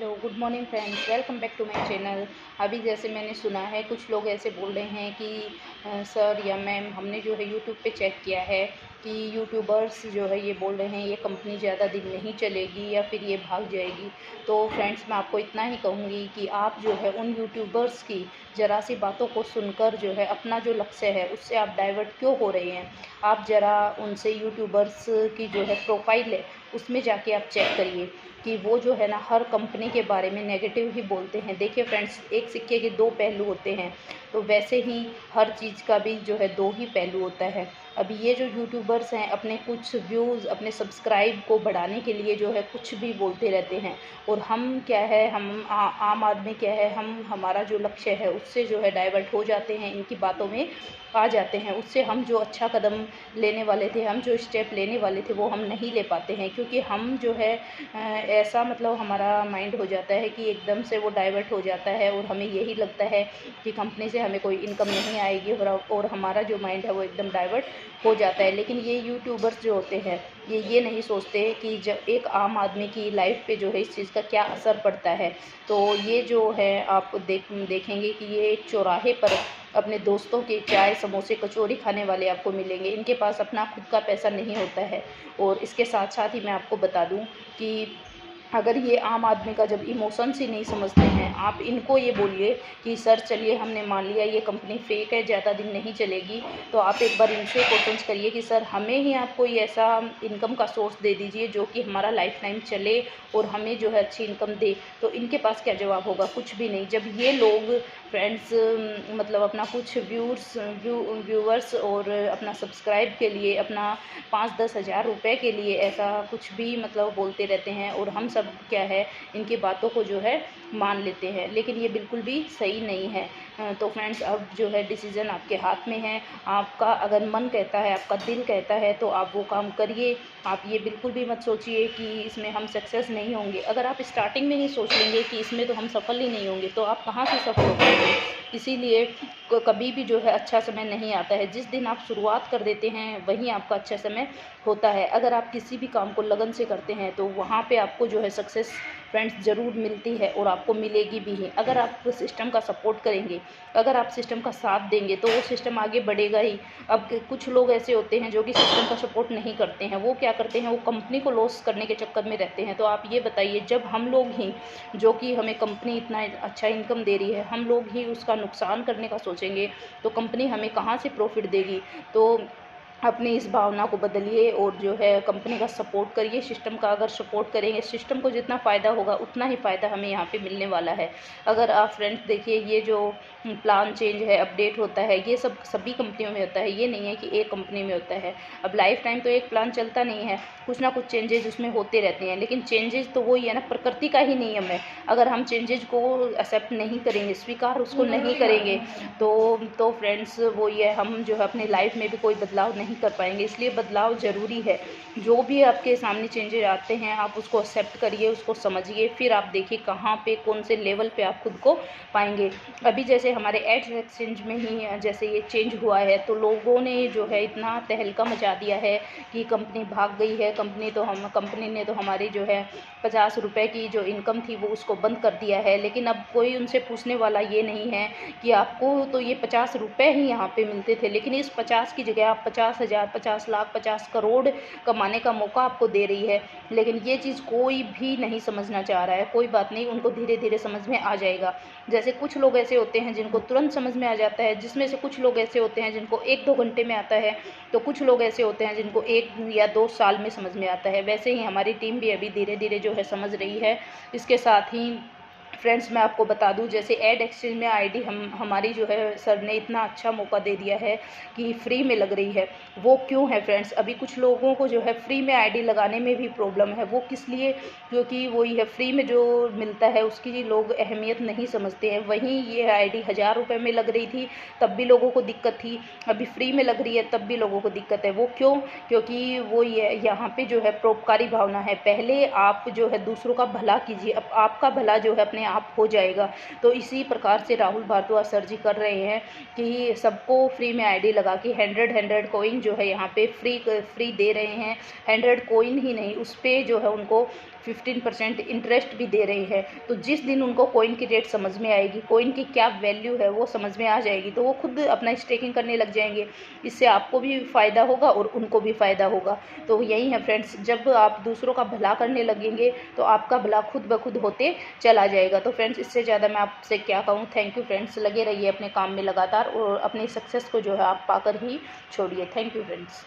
Hello good morning friends, welcome back to my channel. अभी जैसे मैंने सुना है कुछ लोग ऐसे बोल रहे हैं कि सर या मैम, हमने जो है यूट्यूब पे चेक किया है कि यूट्यूबर्स जो है ये बोल रहे हैं ये कंपनी ज़्यादा दिन नहीं चलेगी या फिर ये भाग जाएगी। तो फ्रेंड्स, मैं आपको इतना ही कहूँगी कि आप जो है उन यूट्यूबर्स की ज़रा सी बातों को सुनकर जो है अपना जो लक्ष्य है उससे आप डाइवर्ट क्यों हो रहे हैं। आप ज़रा उनसे यूट्यूबर्स की जो है प्रोफाइल है उसमें जाके आप चेक करिए कि वो जो है ना हर कंपनी के बारे में नेगेटिव ही बोलते हैं। देखिए फ्रेंड्स, एक सिक्के के दो पहलू होते हैं, तो वैसे ही हर चीज़ का भी जो है दो ही पहलू होता है। अभी ये जो यूट्यूबर्स हैं अपने कुछ व्यूज़, अपने सब्सक्राइब को बढ़ाने के लिए जो है कुछ भी बोलते रहते हैं। और हम क्या है, हम आम आदमी क्या है, हम हमारा जो लक्ष्य है उससे जो है डाइवर्ट हो जाते हैं, इनकी बातों में आ जाते हैं। उससे हम जो अच्छा कदम लेने वाले थे, हम जो स्टेप लेने वाले थे वो हम नहीं ले पाते हैं, क्योंकि हम जो है ऐसा मतलब हमारा माइंड हो जाता है कि एकदम से वो डाइवर्ट हो जाता है और हमें यही लगता है कि कंपनी से हमें कोई इनकम नहीं आएगी और हमारा जो माइंड है वो एकदम डाइवर्ट हो जाता है। लेकिन ये यूट्यूबर्स जो होते हैं ये नहीं सोचते कि जब एक आम आदमी की लाइफ पे जो है इस चीज़ का क्या असर पड़ता है। तो ये जो है आप देखेंगे कि ये एक चौराहे पर अपने दोस्तों के चाय समोसे कचौरी खाने वाले आपको मिलेंगे। इनके पास अपना खुद का पैसा नहीं होता है। और इसके साथ साथ ही मैं आपको बता दूं कि अगर ये आम आदमी का जब इमोशंस ही नहीं समझते हैं, आप इनको ये बोलिए कि सर चलिए हमने मान लिया ये कंपनी फेक है, ज़्यादा दिन नहीं चलेगी, तो आप एक बार इनसे क्वेश्चंस करिए कि सर हमें ही आप कोई ऐसा इनकम का सोर्स दे दीजिए जो कि हमारा लाइफ टाइम चले और हमें जो है अच्छी इनकम दे। तो इनके पास क्या जवाब होगा? कुछ भी नहीं। जब ये लोग फ्रेंड्स मतलब अपना कुछ व्यूवर्स और अपना सब्सक्राइब के लिए अपना 5-10 हज़ार रुपये के लिए ऐसा कुछ भी मतलब बोलते रहते हैं और हम सब क्या है इनकी बातों को जो है मान लेते हैं, लेकिन ये बिल्कुल भी सही नहीं है। तो फ्रेंड्स, अब जो है डिसीज़न आपके हाथ में है। आपका अगर मन कहता है, आपका दिल कहता है तो आप वो काम करिए। आप ये बिल्कुल भी मत सोचिए कि इसमें हम सक्सेस नहीं होंगे। अगर आप स्टार्टिंग में ही सोच लेंगे कि इसमें तो हम सफल ही नहीं होंगे तो आप कहाँ से सफल हो पाएंगे। इसीलिए कभी भी जो है अच्छा समय नहीं आता है। जिस दिन आप शुरुआत कर देते हैं वहीं आपका अच्छा समय होता है। अगर आप किसी भी काम को लगन से करते हैं तो वहाँ पे आपको जो है सक्सेस फ्रेंड्स ज़रूर मिलती है और आपको मिलेगी भी ही। अगर आप सिस्टम का सपोर्ट करेंगे, अगर आप सिस्टम का साथ देंगे तो वो सिस्टम आगे बढ़ेगा ही। अब कुछ लोग ऐसे होते हैं जो कि सिस्टम का सपोर्ट नहीं करते हैं। वो क्या करते हैं, वो कंपनी को लॉस करने के चक्कर में रहते हैं। तो आप ये बताइए, जब हम लोग ही जो कि हमें कंपनी इतना अच्छा इनकम दे रही है, हम लोग ही उसका नुकसान करने का सोचेंगे तो कंपनी हमें कहाँ से प्रॉफिट देगी। तो अपनी इस भावना को बदलिए और जो है कंपनी का सपोर्ट करिए। सिस्टम का अगर सपोर्ट करेंगे, सिस्टम को जितना फ़ायदा होगा उतना ही फ़ायदा हमें यहाँ पे मिलने वाला है। अगर आप फ्रेंड्स देखिए, ये जो प्लान चेंज है, अपडेट होता है, ये सब सभी कंपनियों में होता है, ये नहीं है कि एक कंपनी में होता है। अब लाइफ टाइम तो एक प्लान चलता नहीं है, कुछ ना कुछ चेंजेज उसमें होते रहते हैं। लेकिन चेंजेज तो वही है ना, प्रकृति का ही नियम है। अगर हम चेंजेज को एक्सेप्ट नहीं करेंगे, स्वीकार उसको नहीं करेंगे तो फ्रेंड्स वो ये हम जो है अपनी लाइफ में भी कोई बदलाव नहीं कर पाएंगे। इसलिए बदलाव ज़रूरी है। जो भी आपके सामने चेंजेस आते हैं आप उसको एक्सेप्ट करिए, उसको समझिए, फिर आप देखिए कहाँ पे कौन से लेवल पे आप खुद को पाएंगे। अभी जैसे हमारे एड्स एक्सचेंज में ही जैसे ये चेंज हुआ है तो लोगों ने जो है इतना तहलका मचा दिया है कि कंपनी भाग गई है, कंपनी ने तो हमारी जो है 50 रुपये की जो इनकम थी वो उसको बंद कर दिया है। लेकिन अब कोई उनसे पूछने वाला ये नहीं है कि आपको तो ये 50 रुपये ही यहाँ पे मिलते थे, लेकिन इस 50 की जगह आप 50,000, 50 लाख, 50 करोड़ कमाने का मौका आपको दे रही है। लेकिन ये चीज़ कोई भी नहीं समझना चाह रहा है। कोई बात नहीं, उनको धीरे धीरे समझ में आ जाएगा। जैसे कुछ लोग ऐसे होते हैं जिनको तुरंत समझ में आ जाता है, जिसमें से कुछ लोग ऐसे होते हैं जिनको 1-2 घंटे में आता है, तो कुछ लोग ऐसे होते हैं जिनको 1 या 2 साल में समझ में आता है। वैसे ही हमारी टीम भी अभी धीरे धीरे जो है समझ रही है। इसके साथ ही फ्रेंड्स, मैं आपको बता दूं, जैसे एड एक्सचेंज में आईडी हमारी जो है सर ने इतना अच्छा मौका दे दिया है कि फ्री में लग रही है। वो क्यों है फ्रेंड्स? अभी कुछ लोगों को जो है फ्री में आईडी लगाने में भी प्रॉब्लम है। वो किस लिए? क्योंकि वही है, फ्री में जो मिलता है उसकी लोग अहमियत नहीं समझते हैं। वहीं ये आईडी 1000 रुपये में लग रही थी तब भी लोगों को दिक्कत थी, अभी फ्री में लग रही है तब भी लोगों को दिक्कत है। वो क्यों? क्योंकि वो ये यहाँ पे जो है परोपकारी भावना है। पहले आप जो है दूसरों का भला कीजिए, अब आपका भला जो है अपने आप हो जाएगा। तो इसी प्रकार से राहुल भारद्वाज सर जी कर रहे हैं कि सबको फ्री में आईडी लगा के 100 कॉइन जो है यहाँ पे फ्री दे रहे हैं। 100 कॉइन ही नहीं, उस पर जो है उनको 15% इंटरेस्ट भी दे रहे हैं। तो जिस दिन उनको कॉइन की रेट समझ में आएगी, कॉइन की क्या वैल्यू है वो समझ में आ जाएगी, तो वो खुद अपना स्टेकिंग करने लग जाएंगे। इससे आपको भी फ़ायदा होगा और उनको भी फ़ायदा होगा। तो यही है फ्रेंड्स, जब आप दूसरों का भला करने लगेंगे तो आपका भला खुद ब खुद होते चला जाएगा। तो फ्रेंड्स, इससे ज़्यादा मैं आपसे क्या कहूँ। थैंक यू फ्रेंड्स, लगे रहिए अपने काम में लगातार और अपनी सक्सेस को जो है आप पाकर ही छोड़िए। Thank you friends.